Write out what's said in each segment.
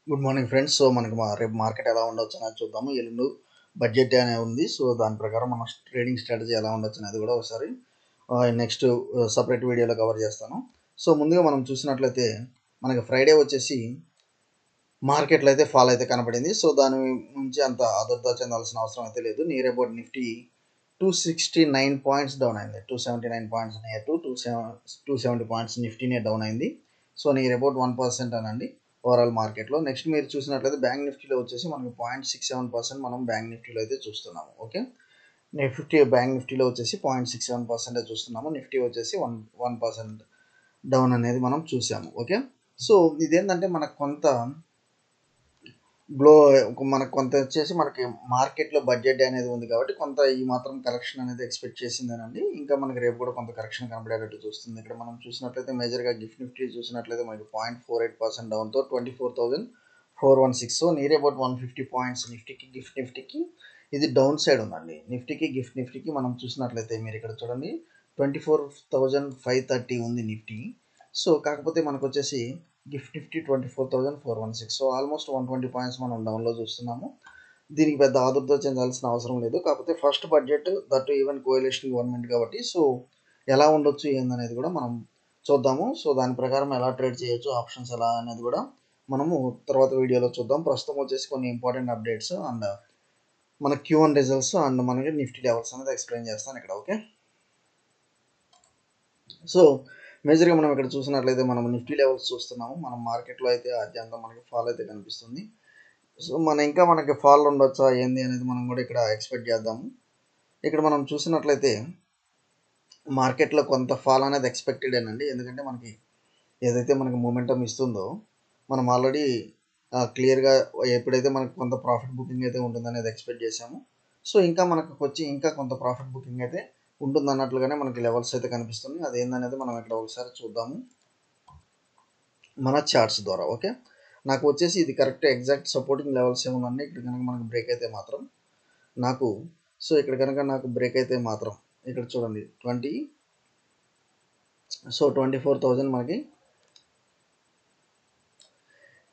Good morning friends. So మనకి రేపు market ఎలా ఉండొచ్చు అనేది చూద్దాము. ఎల్లుండి బడ్జెట్ అనే ఉంది. సో దాని ప్రకారం మన ట్రేడింగ్ స్ట్రాటజీ ఎలా ఉండొచ్చు అనేది కూడా ఒకసారి నెక్స్ట్ సపరేట్ వీడియోలో కవర్ చేస్తాను. సో ముందుగా మనం చూసినట్లయితే మనకి ఫ్రైడే వచ్చేసి మార్కెట్లో అయితే ఫాల్ అయితే కనపడింది. సో దాని నుంచి అంత ఆదుర్దా చెందాల్సిన అవసరం అయితే లేదు. Near about Nifty 269 points down అయింది. 279 పాయింట్స్ నియర్ టు 270 పాయింట్స్ నిఫ్టీనే డౌన్ అయింది. సో నియర్ అబౌట్ 1% అనండి ఓవరాల్ మార్కెట్లో. నెక్స్ట్ మీరు చూసినట్లయితే బ్యాంక్ నిఫ్టీలో వచ్చేసి మనకి 0.67% మనం బ్యాంక్ నిఫ్టీలో అయితే చూస్తున్నాము. ఓకే, బ్యాంక్ నిఫ్టీలో వచ్చేసి 0.67% చూస్తున్నాము. నిఫ్టీ వచ్చేసి 1% డౌన్ అనేది మనం చూసాము. ఓకే, సో ఇదేంటంటే మనకు కొంత మనకు కొంత వచ్చేసి మనకి మార్కెట్లో బడ్జెట్ అనేది ఉంది కాబట్టి కొంత ఈ మాత్రం కరెక్షన్ అనేది ఎక్స్పెక్ట్ చేసిందేనండి. ఇంకా మనకి రేపు కూడా కొంత కరెక్షన్ కనబడేటట్టు చూస్తుంది. ఇక్కడ మనం చూసినట్లయితే మేజర్గా గిఫ్ట్ నిఫ్టీ చూసినట్లయితే మనకి 0.48% డౌన్తో 24,416. సో నియర్ అబౌట్ 150 పాయింట్స్ నిఫ్టీకి గిఫ్ట్ నిఫ్టీకి ఇది డౌన్ సైడ్ ఉందండి. నిఫ్టీకి గిఫ్ట్ నిఫ్టీకి మనం చూసినట్లయితే మీరు ఇక్కడ చూడండి 24,530 ఉంది నిఫ్టీ. సో కాకపోతే మనకు వచ్చేసి gift Nifty 24,416. So almost 120 points మనం డౌన్లో చూస్తున్నాము. దీనికి పెద్ద ఆదుర్దా చెందాల్సిన అవసరం లేదు. కాకపోతే first budget that even coalition government కాబట్టి సో ఎలా ఉండొచ్చు ఏందనేది కూడా మనం చూద్దాము. సో దాని ప్రకారం ఎలా ట్రేడ్ చేయొచ్చు, ఆప్షన్స్ ఎలా అనేది కూడా మనము తర్వాత వీడియోలో చూద్దాం. ప్రస్తుతం వచ్చేసి కొన్ని ఇంపార్టెంట్ అప్డేట్స్ అండ్ మన Q1 రిజల్ట్స్ అండ్ మనకి నిఫ్టీ లెవెల్స్ అనేది ఎక్స్ప్లెయిన్ చేస్తాను ఇక్కడ. ఓకే, సో మేజర్గా మనం ఇక్కడ చూసినట్లయితే మనం నిఫ్టీ లెవెల్స్ చూస్తున్నాము. మనం మార్కెట్లో అయితే అత్యంతం మనకి ఫాల్ అయితే కనిపిస్తుంది. సో మనకి ఫాల్ ఉండొచ్చా ఏంది అనేది మనం కూడా ఇక్కడ ఎక్స్పెక్ట్ చేద్దాము. ఇక్కడ మనం చూసినట్లయితే మార్కెట్లో కొంత ఫాల్ అనేది ఎక్స్పెక్టెడేనండి. ఎందుకంటే మనకి ఏదైతే మనకి మూమెంటం ఇస్తుందో మనం ఆల్రెడీ క్లియర్గా ఎప్పుడైతే మనకు కొంత ప్రాఫిట్ బుకింగ్ అయితే ఉంటుందనేది ఎక్స్పెక్ట్ చేసాము. సో ఇంకా మనకు వచ్చి ఇంకా కొంత ప్రాఫిట్ బుకింగ్ అయితే ఉంటుంది అన్నట్లుగానే మనకి లెవెల్స్ అయితే కనిపిస్తుంది. అదేందనేది మనం ఇక్కడ ఒకసారి చూద్దాము మన చార్ట్స్ ద్వారా. ఓకే, నాకు వచ్చేసి ఇది కరెక్ట్ ఎగ్జాక్ట్ సపోర్టింగ్ లెవెల్స్ ఏమున్నాయి. ఇక్కడ కనుక మనకు బ్రేక్ అయితే మాత్రం నాకు ఇక్కడ కనుక నాకు బ్రేక్ అయితే మాత్రం ఇక్కడ చూడండి 24,000 మనకి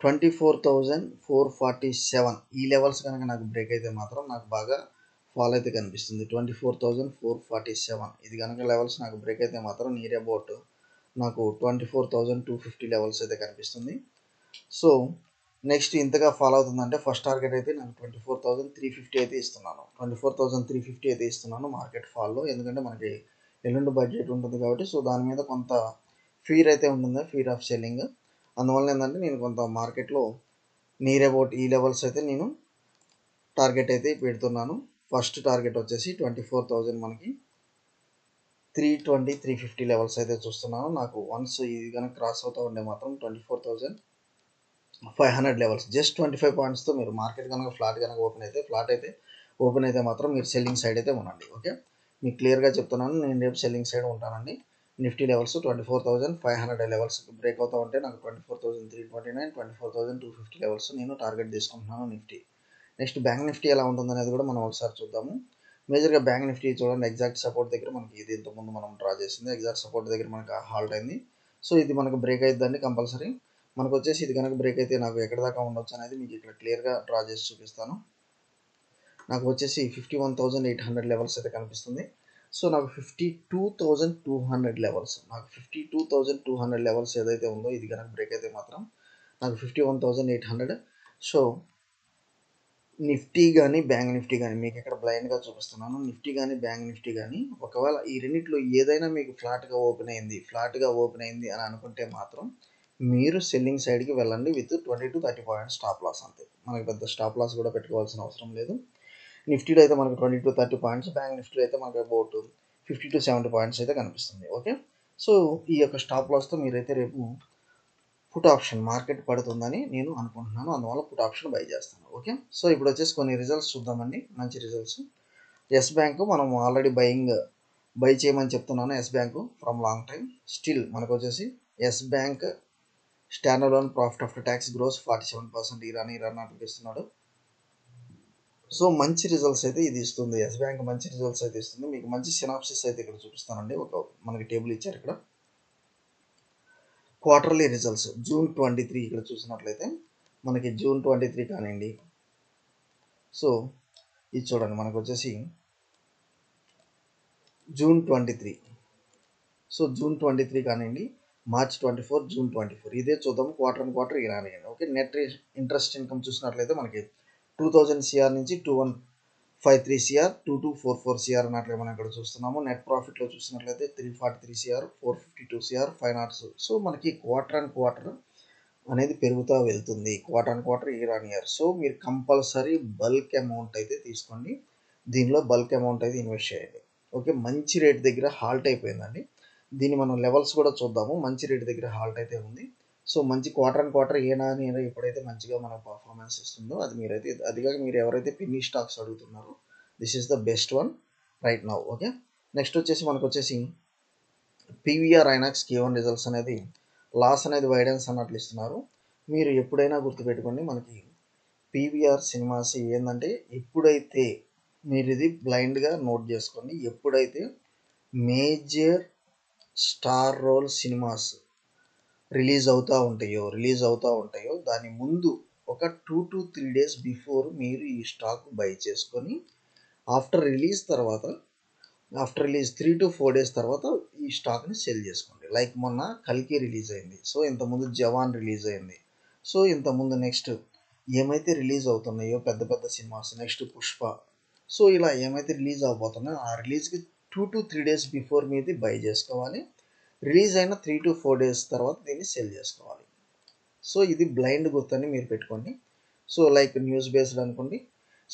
24,447 ఈ లెవెల్స్ కనుక నాకు బ్రేక్ అయితే మాత్రం నాకు బాగా ఫాల్ అయితే కనిపిస్తుంది. 24,447 ఇది కనుక లెవెల్స్ నాకు బ్రేక్ అయితే మాత్రం నియర్ అబౌట్ నాకు 24,250 లెవెల్స్ అయితే కనిపిస్తుంది. సో నెక్స్ట్ ఇంతగా ఫాలో అవుతుందంటే ఫస్ట్ టార్గెట్ అయితే నాకు 24,350 అయితే ఇస్తున్నాను. 24,350 అయితే ఇస్తున్నాను మార్కెట్ ఫాల్లో. ఎందుకంటే మనకి ఎల్లుండి బడ్జెట్ ఉంటుంది కాబట్టి సో దాని మీద కొంత ఫీర్ అయితే ఉంటుంది, ఫీర్ ఆఫ్ సెల్లింగ్. అందువల్ల ఏంటంటే నేను కొంత మార్కెట్లో నియర్ అబౌట్ ఈ లెవెల్స్ అయితే నేను టార్గెట్ అయితే పెడుతున్నాను. ఫస్ట్ టార్గెట్ వచ్చేసి 24,000 మనకి 350 లెవెల్స్ అయితే చూస్తున్నాను. నాకు వన్స్ ఇది కనుక క్రాస్ అవుతూ ఉంటే మాత్రం 24,500 లెవెల్స్ జస్ట్ 25 పాయింట్స్తో మీరు మార్కెట్ కనుక ఫ్లాట్ ఓపెన్ అయితే మాత్రం మీరు సెల్లింగ్ సైడ్ అయితే ఉండండి. ఓకే, మీకు క్లియర్గా చెప్తున్నాను, నేను రేపు సెల్లింగ్ సైడ్ ఉంటానండి. నిఫ్టీ లెవెల్స్ 24,500 లెవెల్స్ బ్రేక్ అవుతూ ఉంటే నాకు 24,329 24,250 లెవెల్స్ నేను టార్గెట్ తీసుకుంటున్నాను నిఫ్టీ. నెక్స్ట్ బ్యాంక్ నిఫ్టీ ఎలా ఉంటుందనేది కూడా మనం ఒకసారి చూద్దాము. మేజర్గా బ్యాంక్ నిఫ్టీ చూడండి ఎగ్జాక్ట్ సపోర్ట్ దగ్గర మనకి ఇది ఇంతకుముందు మనం డ్రా చేసింది. ఎగ్జాక్ట్ సపోర్ట్ దగ్గర మనకి హాల్ట్ అయింది. సో ఇది మనకు బ్రేక్ అయిద్దండి కంపల్సరీ. మనకు వచ్చేసి ఇది కనుక బ్రేక్ అయితే నాకు ఎక్కడ దాకా ఉండొచ్చు అనేది మీకు ఇక్కడ క్లియర్గా డ్రా చేసి చూపిస్తాను. నాకు వచ్చేసి 51,800 లెవెల్స్ అయితే కనిపిస్తుంది. సో నాకు 52,200 లెవెల్స్ ఏదైతే ఉందో ఇది కనుక బ్రేక్ అయితే మాత్రం నాకు 51,800. సో నిఫ్టీ కానీ బ్యాంక్ నిఫ్టీ కానీ మీకు ఇక్కడ బ్లైండ్గా చూపిస్తున్నాను. నిఫ్టీ కానీ బ్యాంక్ నిఫ్టీ కానీ ఒకవేళ ఈ రెండిట్లో ఏదైనా మీకు ఫ్లాట్గా ఓపెన్ అయింది అని అనుకుంటే మాత్రం మీరు సెల్లింగ్ సైడ్కి వెళ్ళండి విత్ 20-30 పాయింట్స్ స్టాప్ లాస్. అంతే, మనకి పెద్ద స్టాప్ లాస్ కూడా పెట్టుకోవాల్సిన అవసరం లేదు. నిఫ్టీలో అయితే మనకు 20-30 పాయింట్స్, బ్యాంక్ నిఫ్టీలో అయితే మనకు అబౌట్ 50-70 పాయింట్స్ అయితే కనిపిస్తుంది. ఓకే, సో ఈ యొక్క స్టాప్ లాస్తో మీరైతే రేపు పుట్ ఆప్షన్ మార్కెట్ పడుతుందని నేను అనుకుంటున్నాను. అందువల్ల పుట్ ఆప్షన్ బై చేస్తాను. ఓకే, సో ఇప్పుడు వచ్చేసి కొన్ని రిజల్ట్స్ చూద్దామండి, మంచి రిజల్ట్స్. ఎస్ బ్యాంకు మనం ఆల్రెడీ బై చేయమని చెప్తున్నాను. Yes Bank from long time still మనకు వచ్చేసి Yes Bank standalone profit after tax grows 47% ఇరాన్ అనిపిస్తున్నాడు. సో మంచి రిజల్ట్స్ అయితే ఇది ఇస్తుంది. ఎస్ బ్యాంక్ మంచి రిజల్ట్స్ అయితే ఇస్తుంది. మీకు మంచి సినాప్సిస్ అయితే ఇక్కడ చూపిస్తానండి. మనకి టేబుల్ ఇచ్చారు ఇక్కడ. క్వార్టర్లీ రిజల్ట్స్ జూన్ 23 ఇక్కడ చూసినట్లయితే మనకి జూన్ 23 కానివ్వండి. సో ఇది చూడండి మనకు వచ్చేసి జూన్ 23. సో జూన్ 23 కానివ్వండి, మార్చ్ 24, జూన్ 24 ఇదే చూద్దాం క్వార్టర్ అండ్ క్వార్టర్ ఇలానే. ఓకే, నెట్ ఇంట్రెస్ట్ ఇన్కమ్ చూసినట్లయితే మనకి 2000 CR నుంచి 2153 CR, 2244 CR అన్నట్లుగా మనం ఇక్కడ చూస్తున్నాము. నెట్ ప్రాఫిట్లో చూసినట్లయితే 343 CR, 452 CR, 500. సో మనకి క్వార్టర్ అండ్ క్వార్టర్ అనేది పెరుగుతూ వెళ్తుంది, quarter and quarter, year on year. So మీరు కంపల్సరీ బల్క్ అమౌంట్ అయితే తీసుకోండి, దీనిలో బల్క్ అమౌంట్ అయితే ఇన్వెస్ట్ చేయండి. ఓకే, మంచి రేట్ దగ్గర హాల్ట్ అయిపోయిందండి. దీన్ని మనం లెవెల్స్ కూడా చూద్దాము. మంచి రేట్ దగ్గర హాల్ట్ అయితే ఉంది. సో మంచి క్వార్టర్ అండ్ క్వార్టర్ ఏనా ఎప్పుడైతే మంచిగా మన పర్ఫార్మెన్స్ ఇస్తుందో అది మీరైతే, అదిగాక మీరు ఎవరైతే పిన్ని స్టాక్స్ అడుగుతున్నారో this is the best one right now. Okay, next వచ్చేసి మనకు వచ్చేసి పీవీఆర్ ఐనాక్స్ Q1 రిజల్ట్స్ అనేది లాస్ అనేది వైడెన్స్ అన్నట్లు ఇస్తున్నారు. మీరు ఎప్పుడైనా గుర్తుపెట్టుకోండి, మనకి పీవీఆర్ సినిమాస్ ఏంటంటే ఎప్పుడైతే మీరు ఇది బ్లైండ్గా నోట్ చేసుకోండి, ఎప్పుడైతే major star role cinemas release అవుతూ ఉంటాయో దాని ముందు ఒక 2 to 3 days బిఫోర్ మీరు ఈ స్టాక్ బై చేసుకొని ఆఫ్టర్ రిలీజ్ 3 to 4 days తర్వాత ఈ స్టాక్ని సెల్ చేసుకోండి. లైక్ మొన్న కల్కి రిలీజ్ అయింది, సో ఇంతకుముందు జవాన్ రిలీజ్ అయింది, సో ఇంతకుముందు నెక్స్ట్ ఏమైతే రిలీజ్ అవుతున్నాయో పెద్ద పెద్ద సినిమాస్, నెక్స్ట్ పుష్ప, సో ఇలా ఏమైతే రిలీజ్ అవబోతున్నాయో ఆ రిలీజ్కి 2 to 3 days బిఫోర్ మీది బై చేసుకోవాలి. రిలీజ్ అయిన 3 to 4 days తర్వాత దీన్ని సెల్ చేసుకోవాలి. సో ఇది బ్లైండ్ గుర్తని మీరు పెట్టుకోండి. సో లైక్ న్యూస్ బేస్డ్ అనుకోండి.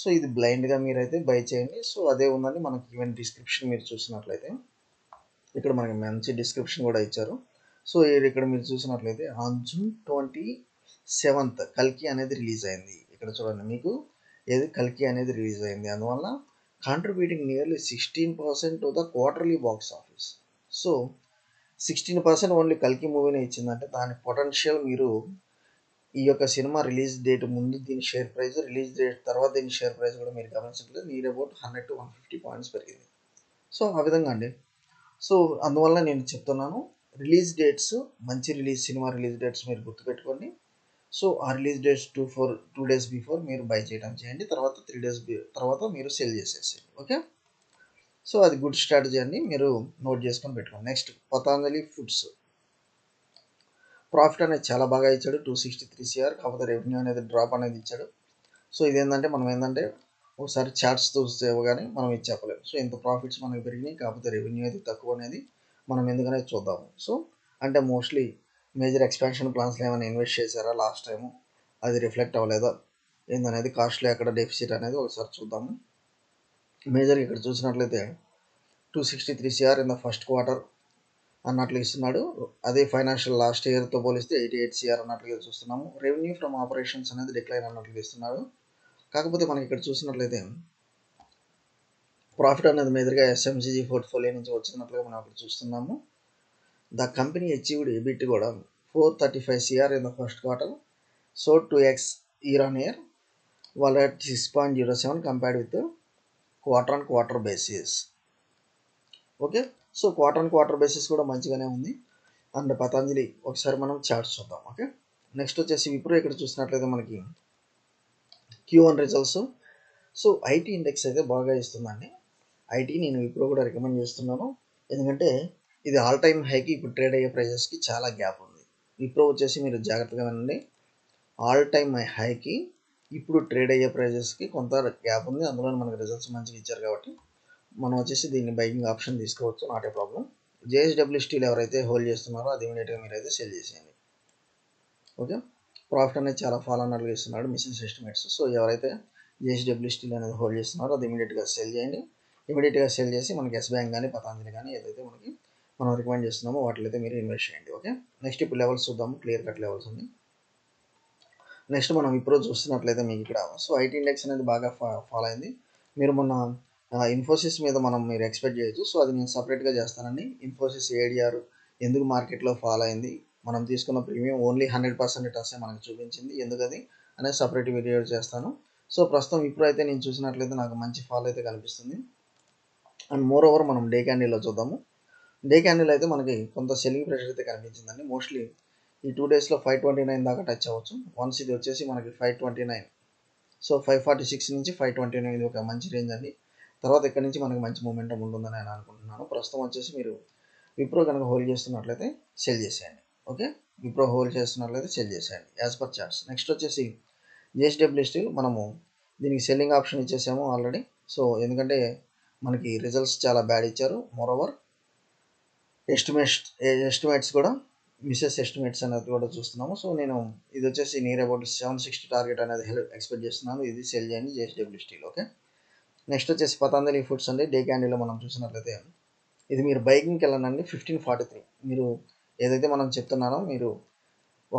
సో ఇది బ్లైండ్గా మీరైతే బై చేయండి. సో అదే ఉందండి మనకి. ఈవెన్ డిస్క్రిప్షన్ మీరు చూసినట్లయితే ఇక్కడ మనకి మంచి డిస్క్రిప్షన్ కూడా ఇచ్చారు. సో ఇక్కడ మీరు చూసినట్లయితే ఆన్ June 27th కల్కి అనేది రిలీజ్ అయింది. ఇక్కడ చూడండి మీకు ఏది కల్కి అనేది రిలీజ్ అయింది, అందువల్ల contributing nearly 16% to the quarterly box office. So 16% only కల్కి మూవీనే ఇచ్చిందంటే దాని పొటెన్షియల్ మీరు ఈ యొక్క సినిమా రిలీజ్ డేట్ ముందు దీని షేర్ ప్రైస్, రిలీజ్ డేట్ తర్వాత దీని షేర్ ప్రైస్ కూడా మీరు గమనించట్లేదు, నియర్ అబౌట్ 100 to 150 పాయింట్స్ పెరిగింది. సో ఆ విధంగా అండి. సో అందువల్ల నేను చెప్తున్నాను, రిలీజ్ డేట్స్, మంచి సినిమా రిలీజ్ డేట్స్ మీరు గుర్తుపెట్టుకోండి. సో ఆ రిలీజ్ డేట్స్ 2 days బిఫోర్ మీరు బై చేయడం చేయండి, తర్వాత 3 days తర్వాత మీరు సెల్ చేసేసేయండి. ఓకే, సో అది గుడ్ స్ట్రాటజీ అండి, మీరు నోట్ చేసుకొని పెట్టుకోండి. నెక్స్ట్ పతాంజలి ఫుడ్స్ ప్రాఫిట్ అనేది చాలా బాగా ఇచ్చాడు, 263 CR, కాకపోతే రెవెన్యూ అనేది డ్రాప్ అనేది ఇచ్చాడు. సో ఇదేంటంటే మనం ఏంటంటే ఒకసారి చార్ట్స్ చూస్తే కానీ మనం ఇది చెప్పలేము. సో ఇంత ప్రాఫిట్స్ మనకి పెరిగినాయి, కాకపోతే రెవెన్యూ అయితే తక్కువ అనేది మనం ఎందుకనేది చూద్దాము. సో అంటే మోస్ట్లీ మేజర్ ఎక్స్పాన్షన్ ప్లాన్స్లో ఏమైనా ఇన్వెస్ట్ చేశారా లాస్ట్ టైము, అది రిఫ్లెక్ట్ అవ్వలేదా ఏందనేది, కాస్ట్లో ఎక్కడ డెఫిసిట్ అనేది ఒకసారి చూద్దాము. మేజర్గా ఇక్కడ చూసినట్లయితే 263 CR in the first quarter అన్నట్లు ఇస్తున్నాడు. అదే ఫైనాన్షియల్ లాస్ట్ ఇయర్తో పోలిస్తే 88 CR అన్నట్లుగా చూస్తున్నాము. రెవెన్యూ ఫ్రమ్ ఆపరేషన్స్ అనేది డిక్లైన్ అన్నట్లుగా ఇస్తున్నాడు. కాకపోతే మనకి ఇక్కడ చూసినట్లయితే ప్రాఫిట్ అనేది మేజర్గా FMCG పోర్ట్ఫోలియో నుంచి వచ్చినట్లుగా మనం అక్కడ చూస్తున్నాము. ద కంపెనీ అచీవ్డ్ EBIT కూడా 435 CR in the first quarter, so 2x year on year, వాళ్ళ 6.07 compared with quarter on quarter basis. Okay, so quarter on quarter basis కూడా మంచిగానే ఉంది. అండ్ పతంజలి ఒకసారి మనం చార్ట్స్ చూద్దాం. ఓకే, నెక్స్ట్ వచ్చేసి విప్రో ఇక్కడ చూసినట్లయితే మనకి Q1 results. So IT index అయితే బాగా ఇస్తుందండి. ఐటీ నేను విప్రో కూడా రికమెండ్ చేస్తున్నాను, ఎందుకంటే ఇది ఆల్ టైమ్ హైకి ఇప్పుడు ట్రేడ్ అయ్యే ప్రైజెస్కి చాలా గ్యాప్ ఉంది. విప్రో వచ్చేసి మీరు జాగ్రత్తగా వినండి, ఆల్ టైమ్ హైకి ఇప్పుడు ట్రేడ్ అయ్యే ప్రైజెస్కి కొంత గ్యాప్ ఉంది. అందులో మనకి రిజల్ట్స్ మంచిగా ఇచ్చారు కాబట్టి మనం వచ్చేసి దీన్ని బైయింగ్ ఆప్షన్ తీసుకోవచ్చు, not a problem. JSW steel ఎవరైతే హోల్డ్ చేస్తున్నారో అది ఇమీడియట్గా మీరు అయితే సెల్ చేసేయండి. ఓకే, ప్రాఫిట్ అనేది చాలా ఫాల్ అన్నట్లుగా ఇస్తున్నాడు మిషన్స్ ఎస్టిమేట్స్. సో ఎవరైతే JSW స్టీల్ అనేది హోల్డ్ చేస్తున్నారో అది ఇమీడియట్గా సెల్ చేయండి. ఇమీడియట్గా సెల్ చేసి మనకి ఎస్ బ్యాంక్ కానీ పతాంజలి కానీ ఏదైతే మనం రికమెండ్ చేస్తున్నామో వాటిలో అయితే మీరు ఇన్వెస్ట్ చేయండి. ఓకే, నెక్స్ట్ ఇప్పుడు లెవెల్స్ చూద్దాము, క్లియర్ కట్ లెవెల్స్ ఉంది. నెక్స్ట్ మనం ఇప్పుడు చూస్తున్నట్లయితే మీకు ఇక్కడ సో ఐటీ ఇండెక్స్ అనేది బాగా ఫాలో అయింది. మీరు మొన్న ఇన్ఫోసిస్ మీద మీరు ఎక్స్పెక్ట్ చేయొచ్చు. సో అది నేను సపరేట్గా చేస్తానండి. ఇన్ఫోసిస్ ADR ఎందుకు మార్కెట్లో ఫాలో అయింది, మనం తీసుకున్న ప్రీమియం ఓన్లీ 100% రిటర్న్సే మనకు చూపించింది, ఎందుకది అనేది సపరేట్ వీడియో చేస్తాను. సో ప్రస్తుతం ఇప్పుడు అయితే నేను చూసినట్లయితే నాకు మంచి ఫాల్ అయితే కనిపిస్తుంది. అండ్ మోర్ ఓవర్ మనం డే క్యాండిల్లో చూద్దాము. డే క్యాండిల్ అయితే మనకి కొంత సెల్లింగ్ ప్రెషర్ అయితే కనిపించిందండి. మోస్ట్లీ ఈ 2 డేస్లో 529 దాకా టచ్ అవ్వచ్చు. వన్స్ ఇది వచ్చేసి మనకి 529, సో 546 నుంచి 529 ఇది ఒక మంచి రేంజ్ అండి. తర్వాత ఇక్కడ నుంచి మనకి మంచి మూమెంటం ఉంటుందని నేను అనుకుంటున్నాను. ప్రస్తుతం వచ్చేసి మీరు విప్రో కనుక హోల్డ్ చేస్తున్నట్లయితే సెల్ చేసేయండి. ఓకే, విప్రో హోల్డ్ చేస్తున్నట్లయితే సెల్ చేసేయండి యాజ్ పర్ చార్ట్స్. నెక్స్ట్ వచ్చేసి జేఎస్డబ్ల్యూ స్టీల్, మనము దీనికి సెల్లింగ్ ఆప్షన్ ఇచ్చేసాము ఆల్రెడీ. సో ఎందుకంటే మనకి రిజల్ట్స్ చాలా బ్యాడ్ ఇచ్చారు. మోరోవర్ ఎస్టిమేట్స్ కూడా మిస్సెస్ ఎస్టిమేట్స్ అనేది కూడా చూస్తున్నాము. సో నేను ఇది వచ్చేసి నియర్ అబౌట్ 760 టార్గెట్ అనేది ఎక్స్పెక్ట్ చేస్తున్నాను. ఇది సెల్ చేయండి జేఎస్డబ్ల్యూ స్టీల్. ఓకే, నెక్స్ట్ వచ్చేసి పతంజలి ఫుడ్స్ అండి. డే క్యాండీలో మనం చూసినట్లయితే ఇది మీరు బైకింగ్కి వెళ్ళండి 1543. మీరు ఏదైతే మనం చెప్తున్నానో, మీరు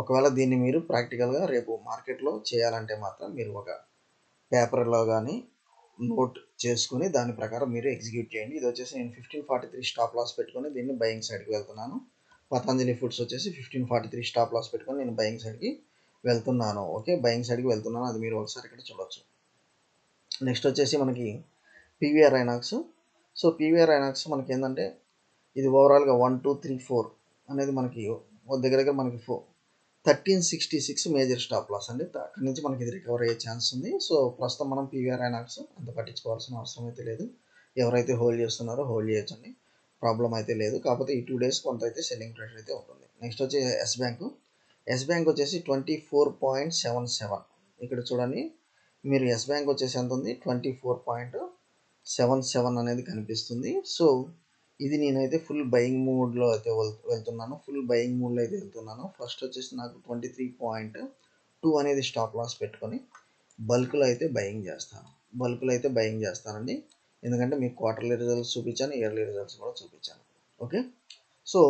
ఒకవేళ దీన్ని మీరు ప్రాక్టికల్గా రేపు మార్కెట్లో చేయాలంటే మాత్రం మీరు ఒక పేపర్లో కానీ నోట్ చేసుకుని దాని ప్రకారం మీరు ఎగ్జిక్యూట్ చేయండి. ఇది వచ్చేసి నేను 1543 స్టాప్ లాస్ పెట్టుకొని దీన్ని బయింగ్ సైడ్కి వెళ్తున్నాను. పతంజలి ఫుడ్స్ వచ్చేసి 1543 స్టాప్ లాస్ పెట్టుకొని నేను బయింగ్ సైడ్కి వెళ్తున్నాను. ఓకే, బయింగ్ సైడ్కి వెళ్తున్నాను, అది మీరు ఒకసారి ఇక్కడ చూడవచ్చు. నెక్స్ట్ వచ్చేసి మనకి PVR INOX. So PVR INOX మనకి ఏంటంటే ఇది ఓవరాల్గా 1 2 3 4 అనేది మనకి దగ్గర మనకి 1366 మేజర్ స్టాప్ లాస్ అండి. అక్కడి నుంచి మనకి ఇది రికవర్ అయ్యే ఛాన్స్ ఉంది. సో ప్రస్తుతం మనం పీవీఆర్ ఐనాక్స్ అంత పట్టించుకోవాల్సిన అవసరం అయితే లేదు. ఎవరైతే హోల్డ్ చేస్తున్నారో హోల్డ్ చేయొచ్చండి, ప్రాబ్లం అయితే లేదు. కాకపోతే ఈ 2 డేస్ కొంత అయితే సెల్లింగ్ ప్రెషర్ అయితే ఉంటుంది. నెక్స్ట్ వచ్చి ఎస్ బ్యాంక్ వచ్చేసి 24.77. ఇక్కడ చూడండి, మీరు ఎస్ బ్యాంక్ వచ్చేసి ఎంత ఉంది, 24.77 అనేది కనిపిస్తుంది. సో ఇది నేనైతే ఫుల్ బయింగ్ మూడ్లో అయితే వెళ్తున్నాను. ఫస్ట్ వచ్చేసి నాకు 23.2 అనేది స్టాప్ లాస్ పెట్టుకొని బల్క్లో అయితే బయింగ్ చేస్తానండి. ఎందుకంటే మీకు క్వార్టర్లీ రిజల్ట్స్ చూపించాను, ఇయర్లీ రిజల్ట్స్ కూడా చూపించాను. ఓకే, సో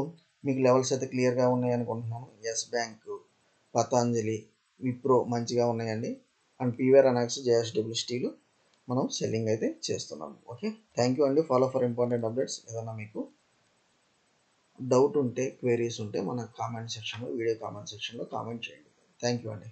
మీకు లెవెల్స్ అయితే క్లియర్గా ఉన్నాయి అనుకుంటున్నాను. ఎస్ బ్యాంక్, పతంజలి, విప్రో మంచిగా ఉన్నాయండి. And PVR INOX, JSW steel మనం సెల్లింగ్ అయితే చేస్తున్నాము. ఓకే, థ్యాంక్ యూ అండి. Follow for important updates. ఏదైనా మీకు డౌట్ ఉంటే, క్వైరీస్ ఉంటే మన వీడియో కామెంట్ సెక్షన్లో కామెంట్ చేయండి. థ్యాంక్ యూ అండి.